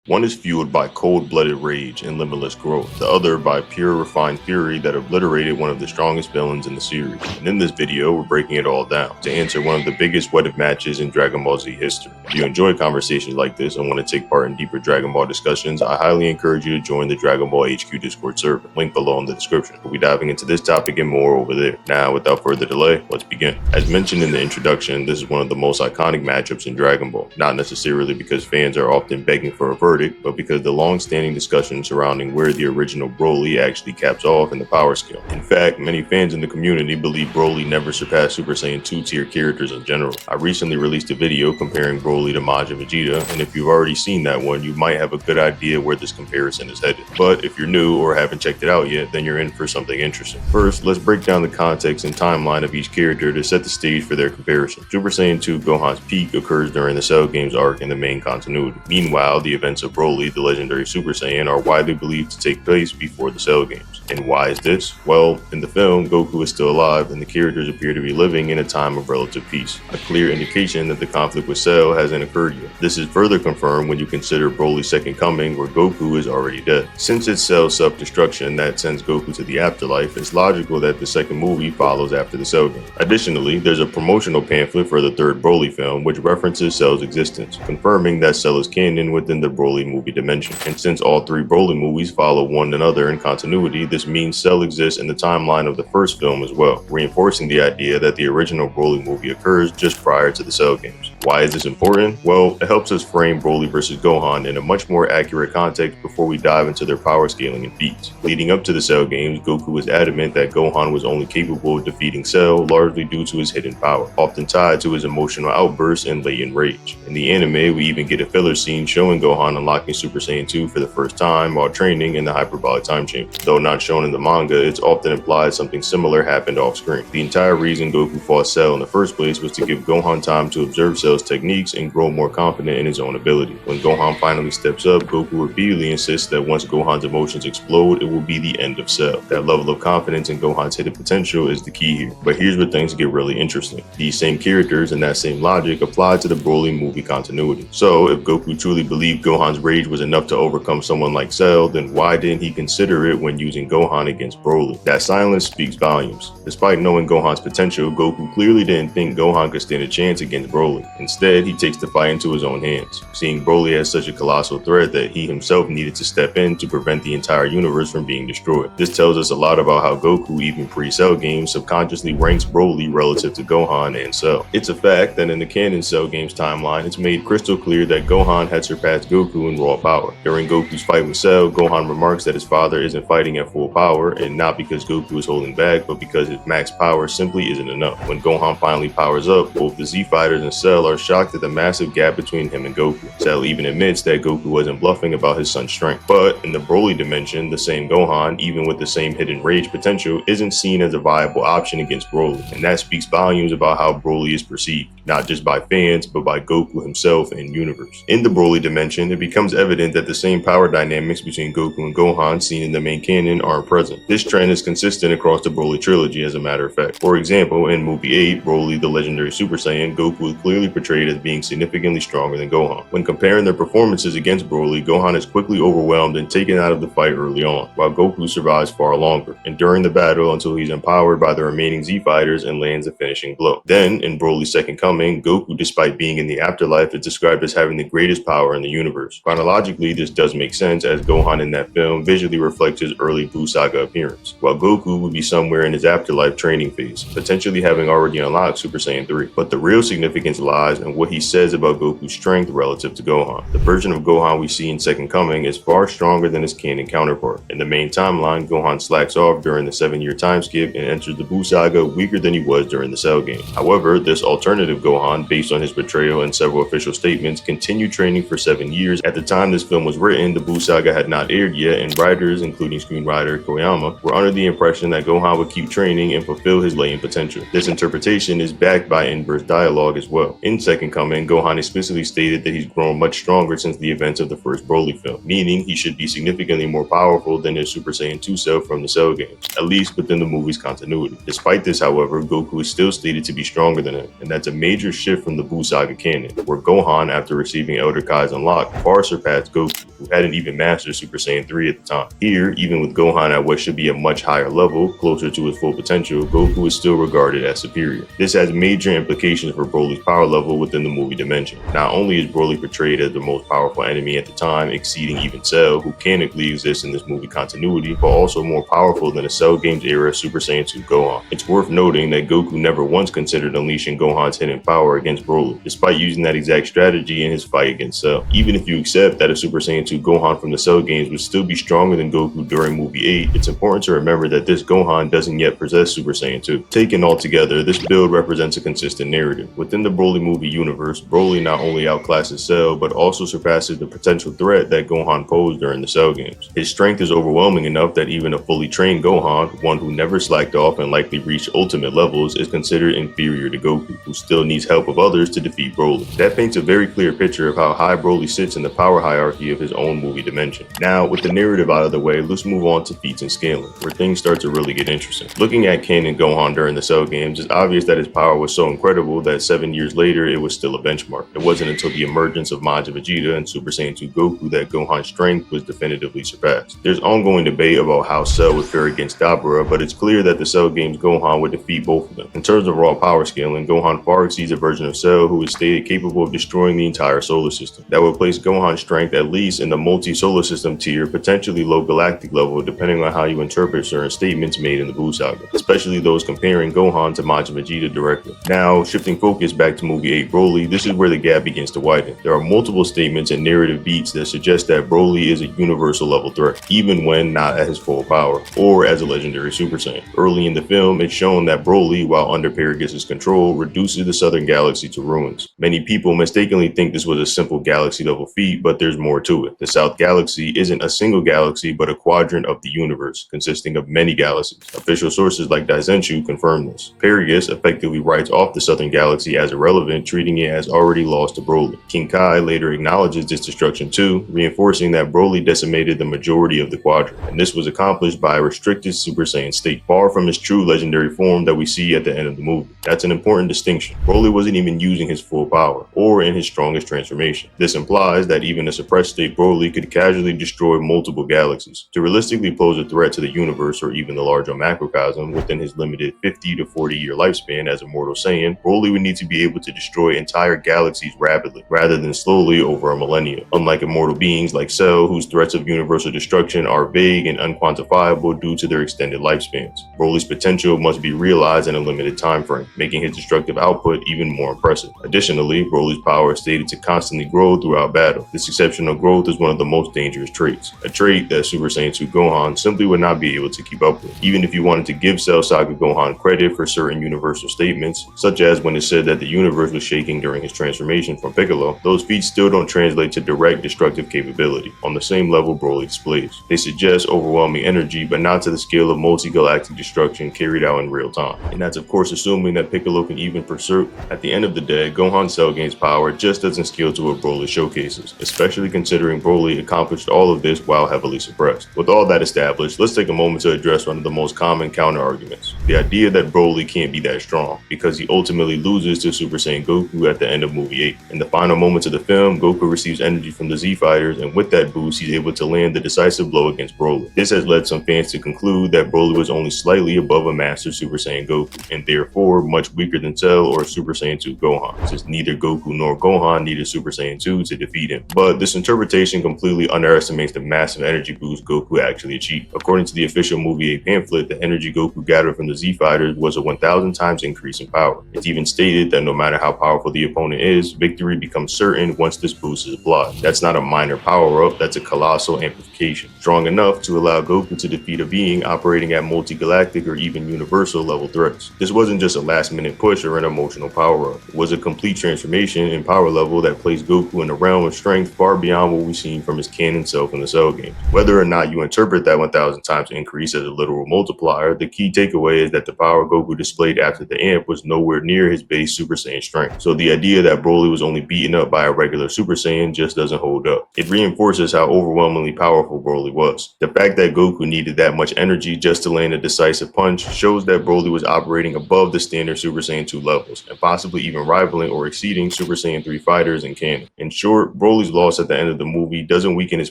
One is fueled by cold-blooded rage and limitless growth, the other by pure refined fury that obliterated one of the strongest villains in the series. And in this video, we're breaking it all down to answer one of the biggest what-if matches in Dragon Ball Z history. If you enjoy conversations like this and want to take part in deeper Dragon Ball discussions, I highly encourage you to join the Dragon Ball HQ Discord server, link below in the description. We'll be diving into this topic and more over there. Now, without further delay, let's begin. As mentioned in the introduction, this is one of the most iconic matchups in Dragon Ball, not necessarily because fans are often begging for a verdict, but because the long-standing discussion surrounding where the original Broly actually caps off in the power scale. In fact, many fans in the community believe Broly never surpassed Super Saiyan 2 tier characters in general. I recently released a video comparing Broly to Majin Vegeta, and if you've already seen that one, you might have a good idea where this comparison is headed. But if you're new or haven't checked it out yet, then you're in for something interesting. First, let's break down the context and timeline of each character to set the stage for their comparison. Super Saiyan 2 Gohan's peak occurs during the Cell Games arc in the main continuity. Meanwhile, the events of Broly, the legendary Super Saiyan, are widely believed to take place before the Cell Games. And why is this? Well, in the film, Goku is still alive and the characters appear to be living in a time of relative peace, a clear indication that the conflict with Cell hasn't occurred yet. This is further confirmed when you consider Broly's second coming, where Goku is already dead. Since it's Cell's self-destruction that sends Goku to the afterlife, it's logical that the second movie follows after the Cell Game. Additionally, there's a promotional pamphlet for the third Broly film which references Cell's existence, confirming that Cell is canon within the Broly movie dimension. And since all three Broly movies follow one another in continuity, this means Cell exists in the timeline of the first film as well, reinforcing the idea that the original Broly movie occurs just prior to the Cell Games. Why is this important? Well, it helps us frame Broly versus Gohan in a much more accurate context before we dive into their power scaling and feats. Leading up to the Cell Games, Goku was adamant that Gohan was only capable of defeating Cell largely due to his hidden power, often tied to his emotional outbursts and latent rage. In the anime, we even get a filler scene showing Gohan unlocking Super Saiyan 2 for the first time while training in the hyperbolic time chamber. Though not shown in the manga, it's often implied something similar happened off screen. The entire reason Goku fought Cell in the first place was to give Gohan time to observe Cell's techniques and grow more confident in his own ability. When Gohan finally steps up, Goku repeatedly insists that once Gohan's emotions explode, it will be the end of Cell. That level of confidence in Gohan's hidden potential is the key here. But here's where things get really interesting. These same characters and that same logic apply to the Broly movie continuity. So if Goku truly believed Gohan's rage was enough to overcome someone like Cell, then why didn't he consider it when using Gohan against Broly? That silence speaks volumes. Despite knowing Gohan's potential, Goku clearly didn't think Gohan could stand a chance against Broly. Instead, he takes the fight into his own hands, seeing Broly as such a colossal threat that he himself needed to step in to prevent the entire universe from being destroyed. This tells us a lot about how Goku, even pre-Cell Games, subconsciously ranks Broly relative to Gohan and Cell. It's a fact that in the canon Cell Games timeline, it's made crystal clear that Gohan had surpassed Goku in raw power. During Goku's fight with Cell, Gohan remarks that his father isn't fighting at full power, and not because Goku is holding back, but because his max power simply isn't enough. When Gohan finally powers up, both the Z Fighters and Cell are shocked at the massive gap between him and Goku. Cell even admits that Goku wasn't bluffing about his son's strength. But in the Broly dimension, the same Gohan, even with the same hidden rage potential, isn't seen as a viable option against Broly, and that speaks volumes about how Broly is perceived, not just by fans, but by Goku himself and universe. In the Broly dimension, it becomes evident that the same power dynamics between Goku and Gohan seen in the main canon aren't present. This trend is consistent across the Broly trilogy, as a matter of fact. For example, in movie 8, Broly, the legendary Super Saiyan, Goku is clearly portrayed as being significantly stronger than Gohan. When comparing their performances against Broly, Gohan is quickly overwhelmed and taken out of the fight early on, while Goku survives far longer, enduring the battle until he's empowered by the remaining Z Fighters and lands a finishing blow. Then, in Broly's second coming, Goku, despite being in the afterlife, is described as having the greatest power in the universe. Chronologically, this does make sense, as Gohan in that film visually reflects his early Buu Saga appearance, while Goku would be somewhere in his afterlife training phase, potentially having already unlocked Super Saiyan 3. But the real significance lies in what he says about Goku's strength relative to Gohan. The version of Gohan we see in Second Coming is far stronger than his canon counterpart. In the main timeline, Gohan slacks off during the 7-year time skip and enters the Buu Saga weaker than he was during the Cell Game. However, this alternative Gohan, based on his betrayal and several official statements, continued training for 7 years. At the time this film was written, the Buu Saga had not aired yet, and writers, including screenwriter Koyama, were under the impression that Gohan would keep training and fulfill his latent potential. This interpretation is backed by inverse dialogue as well. In Second Coming, Gohan explicitly stated that he's grown much stronger since the events of the first Broly film, meaning he should be significantly more powerful than his Super Saiyan 2 self from the Cell Games, at least within the movie's continuity. Despite this, however, Goku is still stated to be stronger than him, and that's a major shift from the Buu Saga canon, where Gohan, after receiving Elder Kai's unlock, far surpassed Goku. who hadn't even mastered Super Saiyan 3 at the time. Here, even with Gohan at what should be a much higher level, closer to his full potential, Goku is still regarded as superior. This has major implications for Broly's power level within the movie dimension. Not only is Broly portrayed as the most powerful enemy at the time, exceeding even Cell, who canonically exists in this movie continuity, but also more powerful than a Cell Games era Super Saiyan 2 Gohan. It's worth noting that Goku never once considered unleashing Gohan's hidden power against Broly, despite using that exact strategy in his fight against Cell. Even if you accept that a Super Saiyan 2 Gohan from the Cell Games would still be stronger than Goku during movie 8, it's important to remember that this Gohan doesn't yet possess Super Saiyan 2. Taken all together, this build represents a consistent narrative. Within the Broly movie universe, Broly not only outclasses Cell, but also surpasses the potential threat that Gohan posed during the Cell Games. His strength is overwhelming enough that even a fully trained Gohan, one who never slacked off and likely reached ultimate levels, is considered inferior to Goku, who still needs help of others to defeat Broly. That paints a very clear picture of how high Broly sits in the power hierarchy of his own movie dimension. Now, with the narrative out of the way, let's move on to feats and scaling, where things start to really get interesting. Looking at canon Gohan during the Cell Games, it's obvious that his power was so incredible that 7 years later it was still a benchmark. It wasn't until the emergence of Majin Vegeta and Super Saiyan 2 Goku that Gohan's strength was definitively surpassed. There's ongoing debate about how Cell would fare against Dabura, but it's clear that the Cell Games Gohan would defeat both of them. In terms of raw power scaling, Gohan far exceeds a version of Cell who is stated capable of destroying the entire solar system. That would place Gohan's strength at least in the multi-solar system tier, potentially low galactic level, depending on how you interpret certain statements made in the Buu Saga, especially those comparing Gohan to Majin Vegeta directly. Now, shifting focus back to movie 8 Broly, this is where the gap begins to widen. There are multiple statements and narrative beats that suggest that Broly is a universal level threat, even when not at his full power, or as a legendary Super Saiyan. Early in the film, it's shown that Broly, while under Paragus' control, reduces the Southern Galaxy to ruins. Many people mistakenly think this was a simple galaxy level feat, but there's more to it. The South Galaxy isn't a single galaxy, but a quadrant of the universe, consisting of many galaxies. Official sources like Daizenshu confirm this. Paragus effectively writes off the Southern Galaxy as irrelevant, treating it as already lost to Broly. King Kai later acknowledges this destruction too, reinforcing that Broly decimated the majority of the quadrant, and this was accomplished by a restricted Super Saiyan state, far from his true legendary form that we see at the end of the movie. That's an important distinction. Broly wasn't even using his full power, or in his strongest transformation. This implies that even a suppressed state Broly could casually destroy multiple galaxies. To realistically pose a threat to the universe or even the larger macrocosm within his limited 50 to 40 year lifespan as a mortal Saiyan, Broly would need to be able to destroy entire galaxies rapidly, rather than slowly over a millennia. Unlike immortal beings like Cell, whose threats of universal destruction are vague and unquantifiable due to their extended lifespans, Broly's potential must be realized in a limited time frame, making his destructive output even more impressive. Additionally, Broly's power is stated to constantly grow throughout battle. This exceptional growth is one of the most dangerous traits, a trait that Super Saiyan 2 Gohan simply would not be able to keep up with. Even if you wanted to give Cell Saga Gohan credit for certain universal statements, such as when it said that the universe was shaking during his transformation from Piccolo, those feats still don't translate to direct destructive capability on the same level Broly displays. They suggest overwhelming energy, but not to the scale of multi-galactic destruction carried out in real time. And that's of course assuming that Piccolo can even berserk. At the end of the day, Gohan's Cell Games power just doesn't scale to what Broly showcases, especially considering Broly accomplished all of this while heavily suppressed. With all that established, let's take a moment to address one of the most common counter-arguments. The idea that Broly can't be that strong, because he ultimately loses to Super Saiyan Goku at the end of movie 8. In the final moments of the film, Goku receives energy from the Z Fighters, and with that boost, he's able to land the decisive blow against Broly. This has led some fans to conclude that Broly was only slightly above a master Super Saiyan Goku, and therefore much weaker than Cell or Super Saiyan 2 Gohan, since neither Goku nor Gohan needed Super Saiyan 2 to defeat him. But this interpretation completely underestimates the massive energy boost Goku actually achieved. According to the official movie 8 pamphlet, the energy Goku gathered from the Z Fighters was a 1,000 times increase in power. It's even stated that no matter how powerful the opponent is, victory becomes certain once this boost is applied. That's not a minor power-up, that's a colossal amplification, strong enough to allow Goku to defeat a being operating at multi-galactic or even universal level threats. This wasn't just a last-minute push or an emotional power-up. It was a complete transformation in power level that placed Goku in a realm of strength far beyond what we've seen from his canon self in the Cell Games. Whether or not you interpret that 1,000 times increase as a literal multiplier, the key takeaway is that the power Goku displayed after the amp was nowhere near his base Super Saiyan strength. So the idea that Broly was only beaten up by a regular Super Saiyan just doesn't hold up. It reinforces how overwhelmingly powerful Broly was. The fact that Goku needed that much energy just to land a decisive punch shows that Broly was operating above the standard Super Saiyan 2 levels, and possibly even rivaling or exceeding Super Saiyan 3 fighters in canon. In short, Broly's loss at the end of the movie movie doesn't weaken his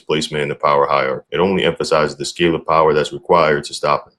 placement in the power hierarchy. It only emphasizes the scale of power that's required to stop him.